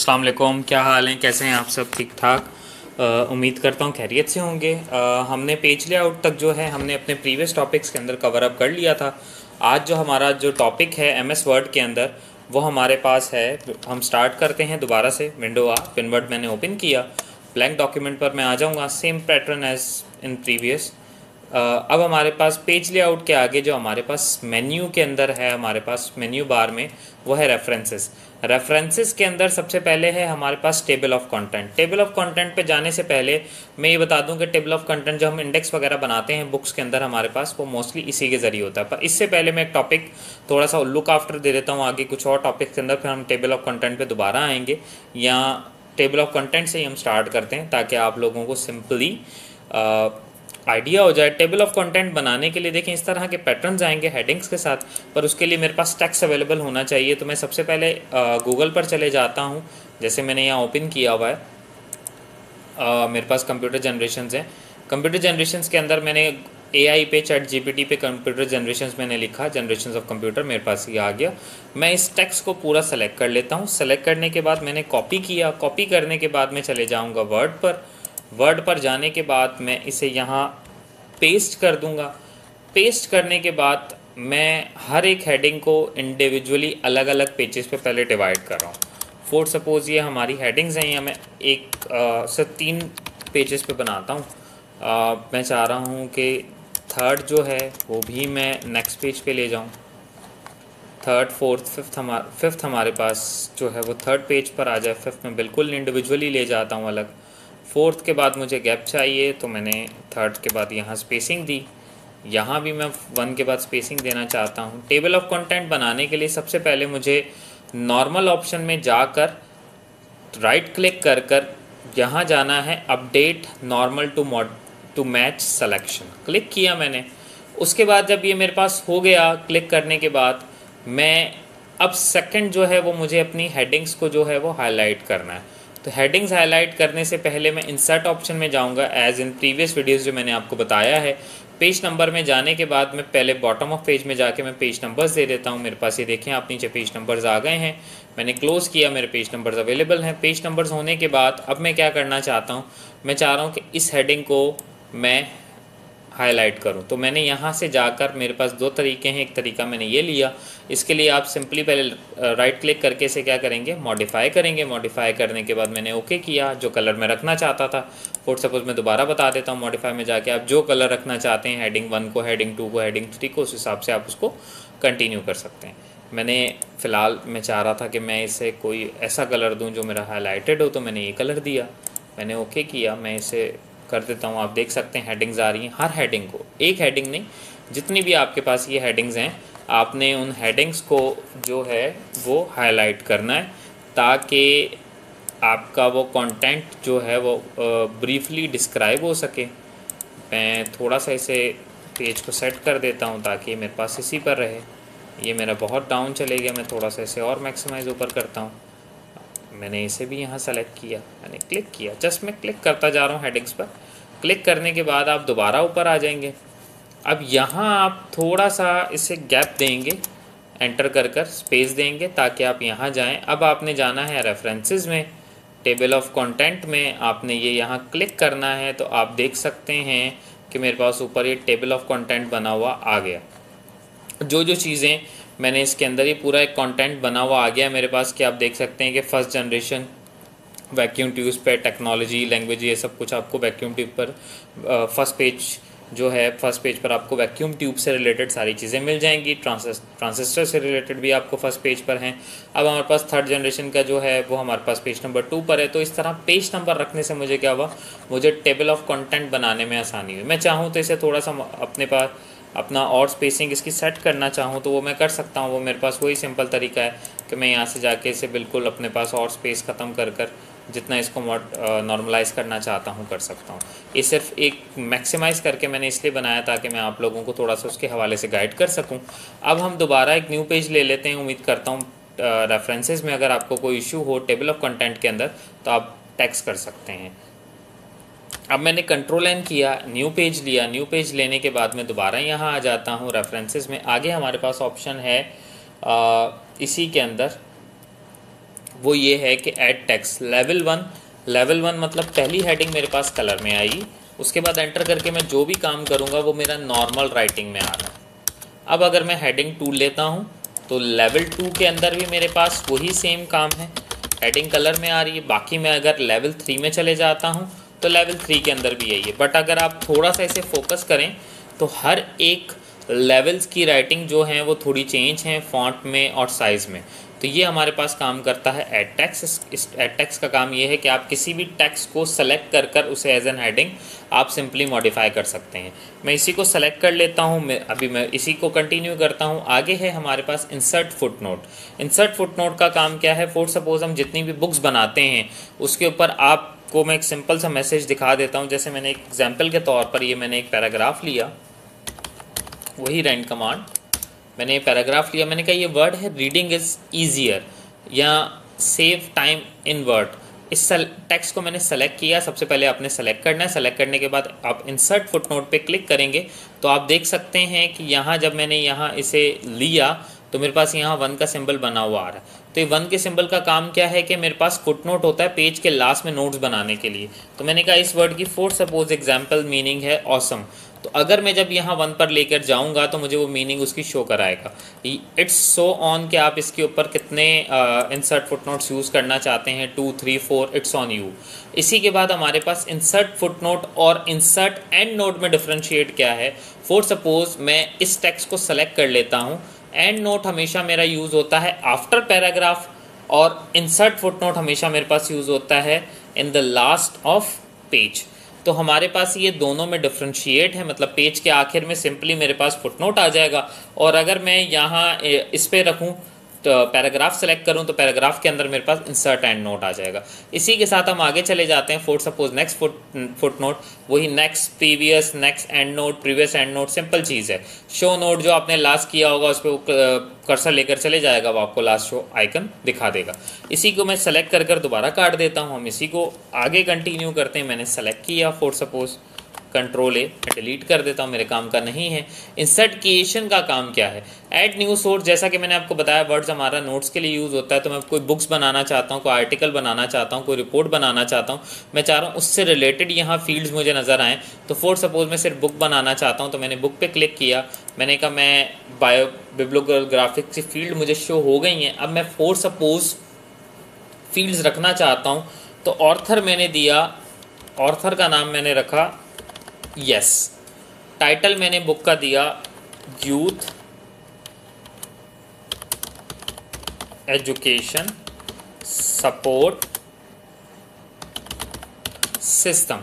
अस्सलाम वालेकुम, क्या हाल है? कैसे हैं आप सब? ठीक ठाक। उम्मीद करता हूँ खैरियत से होंगे। हमने पेज लेआउट तक जो है हमने अपने प्रीवियस टॉपिक्स के अंदर कवर अप कर लिया था। आज जो हमारा जो टॉपिक है एमएस वर्ड के अंदर वो हमारे पास है। हम स्टार्ट करते हैं दोबारा से। विंडो पिनवर्ड मैंने ओपन किया, ब्लैंक डॉक्यूमेंट पर मैं आ जाऊँगा, same pattern as in previous. अब हमारे पास पेज लेआउट के आगे जो हमारे पास मेन्यू के अंदर है, हमारे पास मेन्यू बार में वो है रेफरेंसेस। रेफरेंसेस के अंदर सबसे पहले है हमारे पास table of content. Table of content पे जाने से पहले मैं ये बता दूं कि टेबल ऑफ कंटेंट जो हम इंडेक्स वगैरह बनाते हैं बुक्स के अंदर हमारे पास, वो मोस्टली इसी के जरिए होता है। पर इससे पहले मैं एक टॉपिक थोड़ा सा लुक आफ्टर दे देता हूँ आगे कुछ और टॉपिक के अंदर, फिर हम टेबल ऑफ कंटेंट पर दोबारा आएंगे, या टेबल ऑफ कंटेंट से ही हम स्टार्ट करते हैं ताकि आप लोगों को सिंपली आइडिया हो जाए। टेबल ऑफ कंटेंट बनाने के लिए देखें इस तरह के पैटर्न्स आएंगे हेडिंग्स के साथ, पर उसके लिए मेरे पास टेक्स्ट अवेलेबल होना चाहिए। तो मैं सबसे पहले गूगल पर चले जाता हूँ, जैसे मैंने यहाँ ओपन किया हुआ है। मेरे पास कंप्यूटर जनरेशन्स हैं। कंप्यूटर जनरेशन्स के अंदर मैंने AI पे, चैट GPT पे कंप्यूटर जनरेशन्स मैंने लिखा, जनरेशन्स ऑफ कंप्यूटर, मेरे पास ये आ गया। मैं इस टेक्स्ट को पूरा सेलेक्ट कर लेता हूँ। सेलेक्ट करने के बाद मैंने कॉपी किया। कॉपी करने के बाद मैं चले जाऊँगा वर्ड पर। वर्ड पर जाने के बाद मैं इसे यहाँ पेस्ट कर दूंगा। पेस्ट करने के बाद मैं हर एक हेडिंग को इंडिविजुअली अलग अलग पेजेस पे पहले डिवाइड कर रहा हूँ। फॉर सपोज़ ये हमारी हेडिंग्स हैं, या मैं एक से 3 पेजेस पे बनाता हूँ। मैं चाह रहा हूँ कि थर्ड जो है वो भी मैं नेक्स्ट पेज पे ले जाऊँ। थर्ड, फोर्थ, फिफ्थ हमारे पास जो है वो थर्ड पेज पर आ जाए। फिफ्थ में बिल्कुल इंडिविजुअली ले जाता हूँ अलग। फोर्थ के बाद मुझे गैप चाहिए तो मैंने थर्ड के बाद यहाँ स्पेसिंग दी। यहाँ भी मैं 1 के बाद स्पेसिंग देना चाहता हूँ। टेबल ऑफ कंटेंट बनाने के लिए सबसे पहले मुझे नॉर्मल ऑप्शन में जाकर राइट क्लिक कर कर यहाँ जाना है update normal to match selection. Click किया मैंने। उसके बाद जब ये मेरे पास हो गया, क्लिक करने के बाद मैं अब सेकंड जो है वो मुझे अपनी हेडिंग्स को जो है वो हाईलाइट करना है। तो हेडिंग्स हाईलाइट करने से पहले मैं इंसर्ट ऑप्शन में जाऊंगा, एज इन प्रीवियस वीडियोस जो मैंने आपको बताया है। पेज नंबर में जाने के बाद मैं पहले बॉटम ऑफ पेज में जाके मैं पेज नंबर्स दे देता हूं। मेरे पास ये देखें आप नीचे पेज नंबर्स आ गए हैं। मैंने क्लोज़ किया, मेरे पेज नंबर्स अवेलेबल हैं। पेज नंबर्स होने के बाद अब मैं क्या करना चाहता हूँ, मैं चाह रहा हूँ कि इस हेडिंग को मैं हाईलाइट करूं। तो मैंने यहाँ से जाकर, मेरे पास 2 तरीके हैं। एक तरीका मैंने ये लिया। इसके लिए आप सिंपली पहले राइट क्लिक करके इसे क्या करेंगे, मॉडिफाई करेंगे। मॉडिफाई करने के बाद मैंने ओके किया। जो कलर मैं रखना चाहता था, फॉर सपोज मैं दोबारा बता देता हूँ, मॉडिफाई में जाके आप जो कलर रखना चाहते हैं, हेडिंग 1 को, हेडिंग 2 को, हेडिंग 3 को, उस हिसाब से आप उसको कंटिन्यू कर सकते हैं। मैंने फ़िलहाल मैं चाह रहा था कि मैं इसे कोई ऐसा कलर दूँ जो मेरा हाईलाइटेड हो, तो मैंने ये कलर दिया। मैंने ओके किया। मैं इसे कर देता हूँ। आप देख सकते हैं हेडिंग्स आ रही हैं। हर हेडिंग को, एक हेडिंग नहीं, जितनी भी आपके पास ये हेडिंग्स हैं, आपने उन हेडिंग्स को जो है वो हाईलाइट करना है ताकि आपका वो कंटेंट जो है वो ब्रीफली डिस्क्राइब हो सके। मैं थोड़ा सा इसे पेज को सेट कर देता हूँ ताकि मेरे पास इसी पर रहे। ये मेरा बहुत डाउन चले गया, मैं थोड़ा सा इसे और मैक्सिमाइज़ ऊपर करता हूँ। मैंने इसे भी यहाँ सेलेक्ट किया, मैंने क्लिक किया। जस्ट मैं क्लिक करता जा रहा हूँ हेडिंग्स पर। क्लिक करने के बाद आप दोबारा ऊपर आ जाएंगे। अब यहाँ आप थोड़ा सा इसे गैप देंगे, एंटर कर कर स्पेस देंगे ताकि आप यहाँ जाएं। अब आपने जाना है रेफरेंसेस में, टेबल ऑफ कंटेंट में आपने ये यहाँ क्लिक करना है। तो आप देख सकते हैं कि मेरे पास ऊपर ये टेबल ऑफ कंटेंट बना हुआ आ गया। जो चीज़ें मैंने इसके अंदर, ये पूरा एक कंटेंट बना हुआ आ गया मेरे पास, कि आप देख सकते हैं कि फर्स्ट जनरेशन, वैक्यूम ट्यूब्स पे, टेक्नोलॉजी, लैंग्वेज, ये सब कुछ आपको वैक्यूम ट्यूब पर फर्स्ट पेज जो है, फर्स्ट पेज पर आपको वैक्यूम ट्यूब से रिलेटेड सारी चीज़ें मिल जाएंगी। ट्रांजिस्टर से रिलेटेड भी आपको फर्स्ट पेज पर हैं। अब हमारे पास थर्ड जनरेशन का जो है वो हमारे पास पेज नंबर 2 पर है। तो इस तरह पेज नंबर रखने से मुझे क्या हुआ, मुझे टेबल ऑफ कंटेंट बनाने में आसानी हुई। मैं चाहूँ तो इसे थोड़ा सा अपने पास अपना और स्पेसिंग इसकी सेट करना चाहूँ तो वो मैं कर सकता हूँ। वो मेरे पास वही सिंपल तरीका है कि मैं यहाँ से जाके इसे बिल्कुल अपने पास और स्पेस ख़त्म कर कर जितना इसको नॉर्मलाइज़ करना चाहता हूँ कर सकता हूँ। ये सिर्फ एक मैक्सिमाइज़ करके मैंने इसलिए बनाया ताकि मैं आप लोगों को थोड़ा सा उसके हवाले से गाइड कर सकूँ। अब हम दोबारा एक न्यू पेज ले लेते हैं। उम्मीद करता हूँ रेफरेंसेस में अगर आपको कोई इशू हो टेबल ऑफ कंटेंट के अंदर तो आप टेक्स्ट कर सकते हैं। अब मैंने कंट्रोल एन किया, न्यू पेज लिया। न्यू पेज लेने के बाद मैं दोबारा यहाँ आ जाता हूँ रेफरेंसेस में। आगे हमारे पास ऑप्शन है इसी के अंदर वो ये है कि ऐड टेक्स्ट लेवल वन मतलब पहली हेडिंग मेरे पास कलर में आई, उसके बाद एंटर करके मैं जो भी काम करूँगा वो मेरा नॉर्मल राइटिंग में आ रहा है। अब अगर मैं हेडिंग 2 लेता हूँ तो लेवल 2 के अंदर भी मेरे पास वही सेम काम है, हेडिंग कलर में आ रही है। बाकी मैं अगर लेवल 3 में चले जाता हूँ तो लेवल 3 के अंदर भी यही है। बट अगर आप थोड़ा सा इसे फोकस करें तो हर एक लेवल्स की राइटिंग जो है वो थोड़ी चेंज है फॉन्ट में और साइज़ में। तो ये हमारे पास काम करता है ऐड टेक्स्ट। इस ऐड टेक्स्ट का काम ये है कि आप किसी भी टेक्स्ट को सेलेक्ट कर उसे एज एन हेडिंग आप सिंपली मॉडिफाई कर सकते हैं। मैं इसी को सेलेक्ट कर लेता हूँ, मैं इसी को कंटिन्यू करता हूँ। आगे है हमारे पास इंसर्ट फुटनोट। इंसर्ट फुटनोट का काम क्या है, फॉर सपोज हम जितनी भी बुक्स बनाते हैं उसके ऊपर आपको मैं एक सिंपल सा मैसेज दिखा देता हूँ। जैसे मैंने एक एग्जाम्पल के तौर पर ये मैंने एक पैराग्राफ लिया, वही रैंड कमांड, मैंने ये पैराग्राफ लिया, मैंने कहा ये वर्ड है रीडिंग इज़ ईजियर या सेव टाइम इन वर्ड। इस टेक्स्ट को मैंने सेलेक्ट किया। सबसे पहले आपने सेलेक्ट करना है, सेलेक्ट करने के बाद आप इंसर्ट फुटनोट पे क्लिक करेंगे तो आप देख सकते हैं कि यहाँ जब मैंने यहाँ इसे लिया तो मेरे पास यहाँ 1 का सिंबल बना हुआ आ रहा है। तो ये 1 के सिंबल का काम क्या है कि मेरे पास फुटनोट होता है पेज के लास्ट में नोट्स बनाने के लिए। तो मैंने कहा इस वर्ड की फॉर सपोज एग्जाम्पल मीनिंग है ऑसम, तो अगर मैं जब यहाँ 1 पर लेकर जाऊँगा तो मुझे वो मीनिंग उसकी शो कराएगा। इट्स सो ऑन कि आप इसके ऊपर कितने इंसर्ट फुटनोट्स यूज़ करना चाहते हैं, 2, 3, 4, इट्स ऑन यू। इसी के बाद हमारे पास इंसर्ट फुटनोट और इंसर्ट एंड नोट में डिफरेंशिएट क्या है। फॉर सपोज मैं इस टेक्स्ट को सेलेक्ट कर लेता हूँ, एंड नोट हमेशा मेरा यूज़ होता है आफ्टर पैराग्राफ और इंसर्ट फुटनोट हमेशा मेरे पास यूज़ होता है in the last of page. तो हमारे पास ये दोनों में डिफरेंशिएट है, मतलब पेज के आखिर में सिंपली मेरे पास फुटनोट आ जाएगा। और अगर मैं यहाँ इस पे रखूँ तो पैराग्राफ सेलेक्ट करूँ तो पैराग्राफ के अंदर मेरे पास इंसर्ट एंड नोट आ जाएगा। इसी के साथ हम आगे चले जाते हैं। फॉर सपोज नेक्स्ट फुटनोट, वही next, previous, next endnote, previous endnote, simple चीज़ है। शो नोट जो आपने लास्ट किया होगा उस पर कर्सर लेकर चले जाएगा, वो आपको लास्ट शो आइकन दिखा देगा। इसी को मैं सेलेक्ट कर दोबारा काट देता हूँ। हम इसी को आगे कंटिन्यू करते हैं। मैंने सेलेक्ट किया फॉर सपोज, कंट्रोल ए, मैं डिलीट कर देता हूँ, मेरे काम का नहीं है। इंसर्ट क्रिएशन का काम क्या है, ऐड न्यू सोर्स। जैसा कि मैंने आपको बताया वर्ड्स हमारा नोट्स के लिए यूज़ होता है। तो मैं कोई बुक्स बनाना चाहता हूँ, कोई आर्टिकल बनाना चाहता हूँ, कोई रिपोर्ट बनाना चाहता हूँ, मैं चाह रहा हूँ उससे रिलेटेड यहाँ फील्ड्स मुझे नज़र आएँ। तो फॉर सपोज मैं सिर्फ बुक बनाना चाहता हूँ, तो मैंने बुक पे क्लिक किया, मैंने कहा मैं बायो बिब्लियोग्राफिक की फील्ड मुझे शो हो गई हैं। अब मैं फॉर सपोज फील्ड्स रखना चाहता हूँ तो ऑर्थर मैंने दिया, ऑर्थर का नाम मैंने रखा यस। टाइटल मैंने बुक का दिया youth education support system.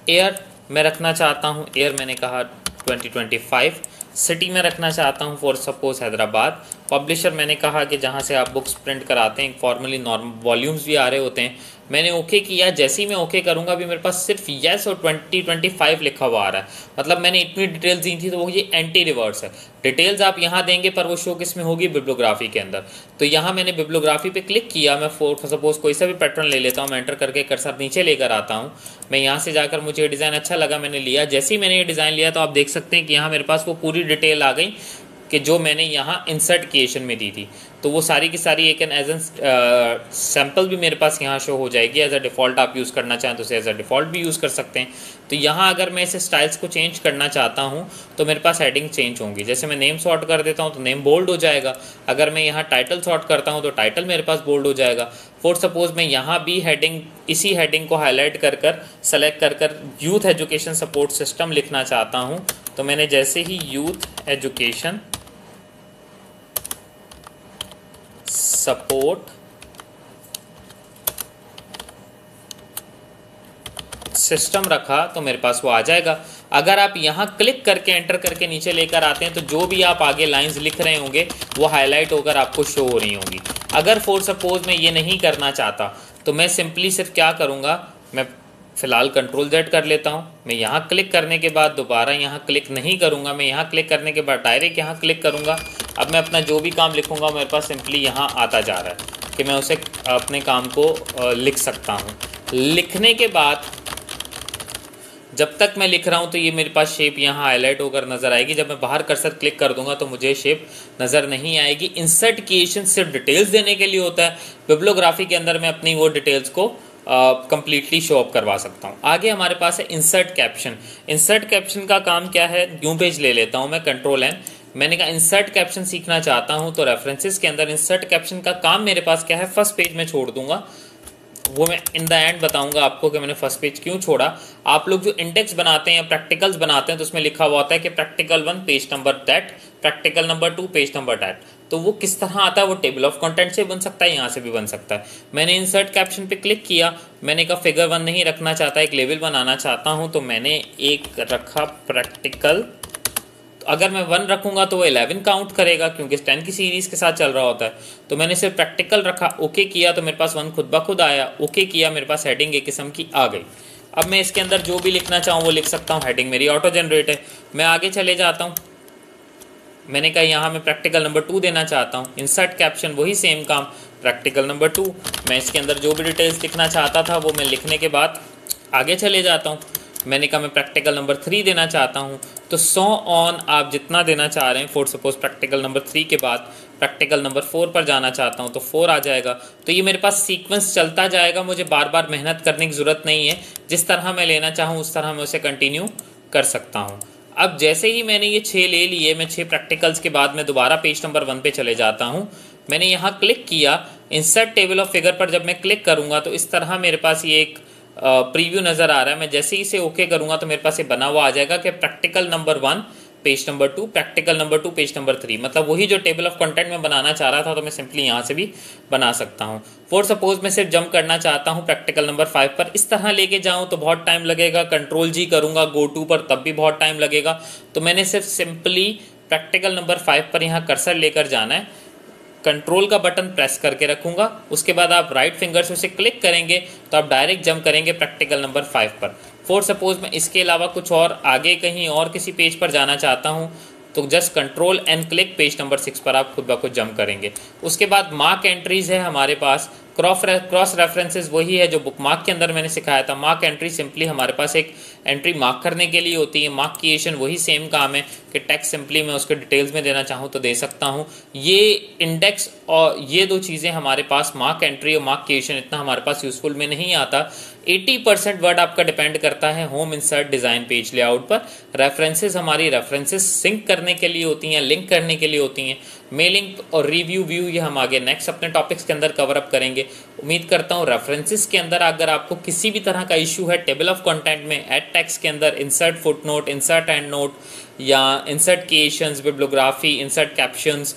Year मैं रखना चाहता हूँ, ईयर मैंने कहा 2025। सिटी में रखना चाहता हूँ फॉर सपोज हैदराबाद। पब्लिशर मैंने कहा कि जहाँ से आप बुक्स प्रिंट कराते हैं, फॉर्मली नॉर्मल वॉल्यूम्स भी आ रहे होते हैं। मैंने ओके किया। जैसे ही मैं ओके करूँगा अभी मेरे पास सिर्फ यस और 2025 लिखा हुआ आ रहा है, मतलब मैंने इतनी डिटेल्स दी थी। तो वो ये एंटी रिवर्स है। डिटेल्स आप यहाँ देंगे पर वो शो किस में होगी, बिब्लियोग्राफी के अंदर। तो यहाँ मैंने बिब्लियोग्राफी पे क्लिक किया। मैं फॉर सपोज कोई सा भी पैटर्न ले लेता हूँ, मैं एंटर करके कर्सर नीचे लेकर आता हूँ। मैं यहाँ से जाकर मुझे डिज़ाइन अच्छा लगा, मैंने लिया। जैसे ही मैंने ये डिज़ाइन लिया तो आप देख सकते हैं कि यहाँ मेरे पास वो पूरी डिटेल आ गई कि जो मैंने यहाँ इंसर्ट क्रिएशन में दी थी। तो वो सारी की सारी एक एज एन सैम्पल भी मेरे पास यहाँ शो हो जाएगी। एज अ डिफ़ॉल्ट आप यूज़ करना चाहें तो उसे एज अ डिफ़ॉल्ट भी यूज़ कर सकते हैं। तो यहाँ अगर मैं इसे स्टाइल्स को चेंज करना चाहता हूँ तो मेरे पास हेडिंग चेंज होंगी। जैसे मैं नेम सॉर्ट कर देता हूँ तो नेम बोल्ड हो जाएगा। अगर मैं यहाँ टाइटल सॉर्ट करता हूँ तो टाइटल मेरे पास बोल्ड हो जाएगा। फॉर सपोज मैं यहाँ भी हेडिंग, इसी हेडिंग को हाईलाइट कर सेलेक्ट कर यूथ एजुकेशन सपोर्ट सिस्टम लिखना चाहता हूँ तो मैंने जैसे ही यूथ एजुकेशन सपोर्ट सिस्टम रखा तो मेरे पास वो आ जाएगा। अगर आप यहाँ क्लिक करके एंटर करके नीचे लेकर आते हैं तो जो भी आप आगे लाइंस लिख रहे होंगे वो हाईलाइट होकर आपको शो हो रही होंगी। अगर फॉर सपोज मैं ये नहीं करना चाहता तो मैं सिंपली सिर्फ क्या करूँगा, मैं फ़िलहाल कंट्रोल Z कर लेता हूँ। मैं यहाँ क्लिक करने के बाद दोबारा यहाँ क्लिक नहीं करूँगा, मैं यहाँ क्लिक करने के बाद डायरेक्ट यहाँ क्लिक करूँगा। अब मैं अपना जो भी काम लिखूँगा मेरे पास सिंपली यहाँ आता जा रहा है कि मैं उसे अपने काम को लिख सकता हूँ। लिखने के बाद जब तक मैं लिख रहा हूँ तो ये मेरे पास शेप यहाँ हाईलाइट होकर नज़र आएगी। जब मैं बाहर कर्सर क्लिक कर दूंगा तो मुझे शेप नज़र नहीं आएगी। इंसर्ट क्रिएशन सिर्फ डिटेल्स देने के लिए होता है। बिब्लियोग्राफी के अंदर मैं अपनी वो डिटेल्स को कंप्लीटली शो अप करवा सकता हूँ। आगे हमारे पास है इंसर्ट कैप्शन। इंसर्ट कैप्शन का काम क्या है, न्यू पेज ले लेता हूँ मैं, कंट्रोल एन। मैंने कहा इंसर्ट कैप्शन सीखना चाहता हूँ तो रेफरेंसेस के अंदर इंसर्ट कैप्शन का काम मेरे पास क्या है, फर्स्ट पेज में छोड़ दूंगा। वो मैं इन द एंड बताऊंगा आपको कि मैंने फर्स्ट पेज क्यों छोड़ा। आप लोग जो इंडेक्स बनाते हैं या प्रैक्टिकल्स बनाते हैं तो उसमें लिखा हुआ होता है कि practical 1 page number that, practical number 2 page number that. तो वो किस तरह आता है, वो टेबल ऑफ कंटेंट से बन सकता है, यहाँ से भी बन सकता है। मैंने इंसर्ट कैप्शन पे क्लिक किया, मैंने कहा फिगर 1 नहीं रखना चाहता, एक लेवल बनाना चाहता हूँ, तो मैंने एक रखा प्रैक्टिकल। अगर मैं 1 रखूंगा तो वो 11 काउंट करेगा क्योंकि 10 की सीरीज के साथ चल रहा होता है। तो मैंने सिर्फ प्रैक्टिकल रखा, ओके किया तो मेरे पास 1 खुद ब खुद आया। ओके किया, मेरे पास हेडिंग एक किस्म की आ गई। अब मैं इसके अंदर जो भी लिखना चाहूँ वो लिख सकता हूँ, हेडिंग मेरी ऑटो जनरेट है। मैं आगे चले जाता हूँ, मैंने कहा यहाँ मैं प्रैक्टिकल नंबर 2 देना चाहता हूँ। इंसर्ट कैप्शन वही सेम काम, प्रैक्टिकल नंबर 2। मैं इसके अंदर जो भी डिटेल्स लिखना चाहता था वो मैं लिखने के बाद आगे चले जाता हूँ। मैंने कहा मैं प्रैक्टिकल नंबर 3 देना चाहता हूँ, तो सो ऑन आप जितना देना चाह रहे हैं। फॉर सपोज प्रैक्टिकल नंबर 3 के बाद प्रैक्टिकल नंबर 4 पर जाना चाहता हूँ तो 4 आ जाएगा। तो ये मेरे पास सीक्वेंस चलता जाएगा, मुझे बार बार मेहनत करने की ज़रूरत नहीं है। जिस तरह मैं लेना चाहूँ उस तरह मैं उसे कंटिन्यू कर सकता हूँ। अब जैसे ही मैंने ये 6 ले लिए, मैं 6 प्रैक्टिकल्स के बाद मैं दोबारा पेज नंबर 1 पे चले जाता हूँ। मैंने यहाँ क्लिक किया, इंसर्ट टेबल ऑफ फिगर पर जब मैं क्लिक करूँगा तो इस तरह मेरे पास ये एक प्रीव्यू नज़र आ रहा है। मैं जैसे ही इसे ओके करूँगा तो मेरे पास ये बना हुआ आ जाएगा कि practical number 1 page number 2, practical number 2 page number 3। मतलब वही जो टेबल ऑफ कंटेंट में बनाना चाह रहा था तो मैं सिंपली यहाँ से भी बना सकता हूँ। फॉर सपोज मैं सिर्फ जंप करना चाहता हूँ प्रैक्टिकल नंबर 5 पर, इस तरह लेके जाऊँ तो बहुत टाइम लगेगा। कंट्रोल जी करूँगा गो टू पर तब भी बहुत टाइम लगेगा। तो मैंने सिर्फ सिंपली प्रैक्टिकल नंबर 5 पर यहाँ कर्सर लेकर जाना है, कंट्रोल का बटन प्रेस करके रखूंगा। उसके बाद आप राइट फिंगर से उसे क्लिक करेंगे तो आप डायरेक्ट जंप करेंगे प्रैक्टिकल नंबर 5 पर। फॉर सपोज मैं इसके अलावा कुछ और आगे कहीं और किसी पेज पर जाना चाहता हूँ तो just control and click page number 6 पर आप खुद ब खुद जंप करेंगे। उसके बाद मार्क एंट्रीज है हमारे पास। क्रॉस रेफरेंसेस वही है जो बुक मार्क के अंदर मैंने सिखाया था। मार्क एंट्री सिंपली हमारे पास एक एंट्री मार्क करने के लिए होती है। मार्क क्रिएशन वही सेम काम है कि टेक्स्ट सिंपली मैं उसके डिटेल्स में देना चाहूँ तो दे सकता हूँ। ये इंडेक्स और ये दो चीज़ें हमारे पास, मार्क एंट्री और मार्क क्रिएशन, इतना हमारे पास यूजफुल में नहीं आता। 80% वर्ड आपका डिपेंड करता है home insert design page layout पर। रेफरेंसेस हमारी रेफरेंसेस सिंक करने के लिए होती हैं, लिंक करने के लिए होती हैं। मेलिंग और रिव्यू व्यू ये हम आगे नेक्स्ट अपने टॉपिक्स के अंदर कवर अप करेंगे। उम्मीद करता हूँ रेफरेंसेस के अंदर अगर आपको किसी भी तरह का इशू है टेबल ऑफ कंटेंट में, एड टेक्स्ट के अंदर insert footnote, insert endnote या insert creations, bibliography, insert captions,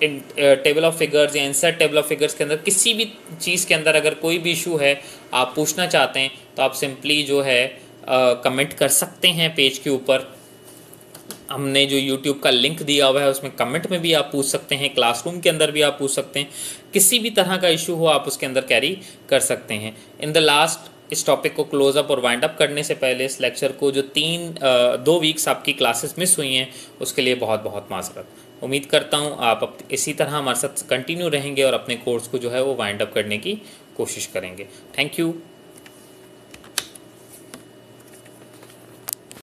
table of figures या इंसर्ट टेबल ऑफ फिगर्स के अंदर किसी भी चीज़ के अंदर अगर कोई भी इशू है आप पूछना चाहते हैं तो आप सिंपली जो है कमेंट कर सकते हैं पेज के ऊपर। हमने जो YouTube का लिंक दिया हुआ है उसमें कमेंट में भी आप पूछ सकते हैं, क्लासरूम के अंदर भी आप पूछ सकते हैं। किसी भी तरह का इशू हो आप उसके अंदर कैरी कर सकते हैं। इन द लास्ट, इस टॉपिक को क्लोज अप और वाइंड अप करने से पहले इस लेक्चर को जो 2 वीक्स आपकी क्लासेस मिस हुई हैं उसके लिए बहुत बहुत माजरत। उम्मीद करता हूँ आप इसी तरह हमारे साथ कंटिन्यू रहेंगे और अपने कोर्स को जो है वो वाइंड अप करने की कोशिश करेंगे। Thank you.